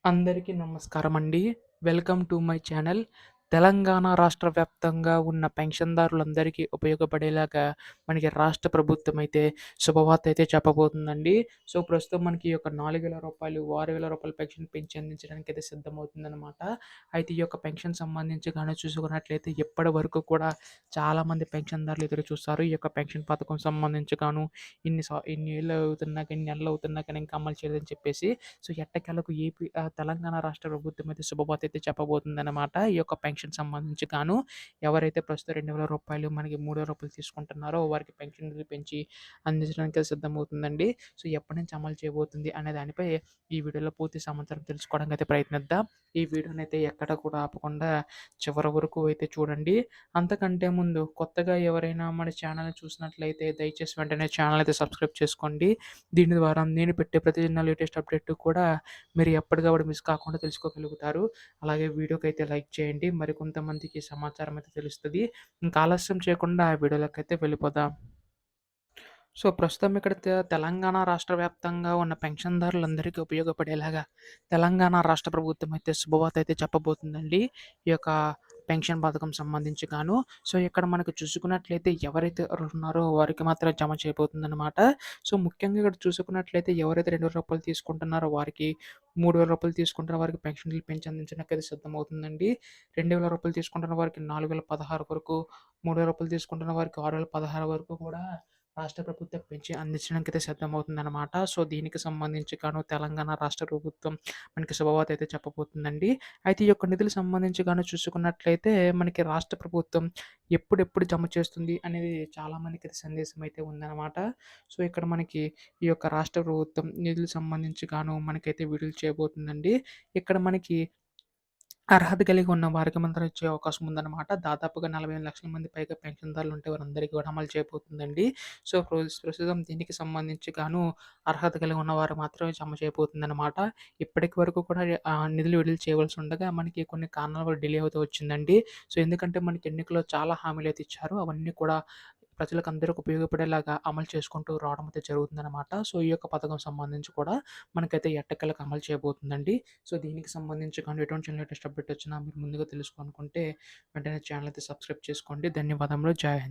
అందరికీ నమస్కారమండి. Welcome to my channel. Telangana రాష్ట్ర వ్యాప్తంగా ఉన్న పెన్షన్‌దారులందరికీ ఉపయోగపడేలాగా మనకి రాష్ట్ర ప్రభుత్వం అయితే శుభవార్త అయితే చెప్పబోతుందండి. సో, ప్రస్తుతం మనకి ఈ యొక్క రూ. 4,000, రూ. 6,000 పెన్షన్ పెంచి అందించడానికైతే సిద్ధమవుతుందనమాట. అయితే ఈ యొక్క పెన్షన్ సంబంధించి గాను చూసుకున్నట్లయితే ఇప్పటి వరకు కూడా చాలామంది పెన్షన్‌దారులు ఎదురు చూస్తారు. ఈ యొక్క పెన్షన్ పథకం సంబంధించి గాను ఇన్ని ఏళ్ళు అవుతున్నా కానీ, నెలలు అవుతున్నా కానీ ఇంకా అమలు చేయలేదని చెప్పేసి. సో, ఎట్టకేలకు తెలంగాణ రాష్ట్ర ప్రభుత్వం అయితే శుభవార్త అయితే చెప్పబోతుందనమాట. ఈ యొక్క పెన్షన్ సంబంధించి గాను ఎవరైతే ప్రస్తుతం రూ. 2,000 మనకి రూ. 3,000 తీసుకుంటున్నారో వారికి పెన్షన్‌లు పెంచి అందించడానికి సిద్ధమవుతుందండి. సో, ఎప్పటినుంచి అమలు చేయబోతుంది అనే దానిపై ఈ వీడియోలో పూర్తి సమాచారం తెలుసుకోవడానికి అయితే ప్రయత్నిద్దాం. ఈ వీడియోనైతే ఎక్కడ కూడా ఆపకుండా చివరి వరకు అయితే చూడండి. అంతకంటే ముందు కొత్తగా ఎవరైనా మన ఛానల్‌ని చూసినట్లయితే దయచేసి వెంటనే ఛానల్ అయితే సబ్స్క్రైబ్ చేసుకోండి. దీని ద్వారా నేను పెట్టే ప్రతి చిన్న లేటెస్ట్ అప్డేట్ కూడా మీరు ఎప్పటికప్పుడు మిస్ కాకుండా తెలుసుకోగలుగుతారు. అలాగే వీడియోకైతే లైక్ చేయండి. మరికొంతమందికి సమాచారం అయితే తెలుస్తది. ఇంకా ఆలస్యం చేయకుండా వీడియోలోకైతే వెళ్ళిపోదాం. సో, ప్రస్తుతం ఇక్కడ తెలంగాణ రాష్ట్ర వ్యాప్తంగా ఉన్న పెన్షన్‌దారులందరికీ ఉపయోగపడేలాగా తెలంగాణ రాష్ట్ర ప్రభుత్వం అయితే శుభవార్త అయితే చెప్పబోతుందండి. ఈ యొక్క పెన్షన్ పథకం సంబంధించి గాను. సో, ఇక్కడ మనకు చూసుకున్నట్లయితే ఎవరైతే అర్హులున్నారో వారికి మాత్రం జమ చేయబోతుందనమాట. సో, ముఖ్యంగా ఇక్కడ చూసుకున్నట్లయితే ఎవరైతే రూ. 2,000 తీసుకుంటున్నారో వారికి, రూ. 3,000 తీసుకుంటున్న వారికి పెన్షన్‌లు పెంచి అందించడానికైతే సిద్ధమవుతుందండి. రూ. 2,000 తీసుకుంటున్న వారికి 4,016 వరకు, రూ. 3,000 తీసుకుంటున్న వారికి 6,016 వరకు కూడా రాష్ట్ర ప్రభుత్వం పెంచి అందించడానికైతే సిద్ధమవుతుందనమాట. సో, దీనికి సంబంధించి గాను తెలంగాణ రాష్ట్ర ప్రభుత్వం మనకి శుభవార్త అయితే చెప్పబోతుందండి. అయితే ఈ యొక్క నిధులకు సంబంధించి గాను చూసుకున్నట్లయితే మనకి రాష్ట్ర ప్రభుత్వం ఎప్పుడెప్పుడు జమ చేస్తుంది అనేది చాలా మందికైతే సందేశం అయితే ఉందనమాట. సో, ఇక్కడ మనకి ఈ యొక్క రాష్ట్ర ప్రభుత్వం నిధులకు సంబంధించి గాను మనకైతే విడుదల చేయబోతుందండి. ఇక్కడ మనకి అర్హత కలిగి ఉన్న వారికి మాత్రం ఇచ్చే అవకాశం ఉందన్నమాట. దాదాపుగా 48,00,000 మంది పైగా పెన్షన్‌దారులు ఉంటే వారందరికీ కూడా అమలు చేయబోతుందండి. సో, ప్రస్తుతం దీనికి సంబంధించి గాను అర్హత కలిగి ఉన్నవారు మాత్రమే జమ చేయబోతుందన్నమాట. ఇప్పటికి వరకు కూడా నిధులు విడుదల చేయవలసి ఉండగా మనకి కొన్ని కారణాల వల్ల డిలే అవుతూ వచ్చిందండి. సో, ఎందుకంటే మనకి ఎన్నికల్లో చాలా హామీలైతే ఇచ్చారు. అవన్నీ కూడా ప్రజలకందరికి ఉపయోగపడేలాగా అమలు చేసుకుంటూ రావడం అయితే జరుగుతుందనమాట. సో, ఈ యొక్క పథకం సంబంధించి కూడా మనకైతే ఎట్టకేలకు అమలు చేయబోతుందండి. సో, దీనికి సంబంధించి కానీ ఎటువంటి లేటెస్ట్ అప్డేట్ వచ్చినా మీరు ముందుగా తెలుసుకోవాలనుకుంటే వెంటనే ఛానల్ అయితే సబ్స్క్రైబ్ చేసుకోండి. ధన్యవాదములు. జై హింద్.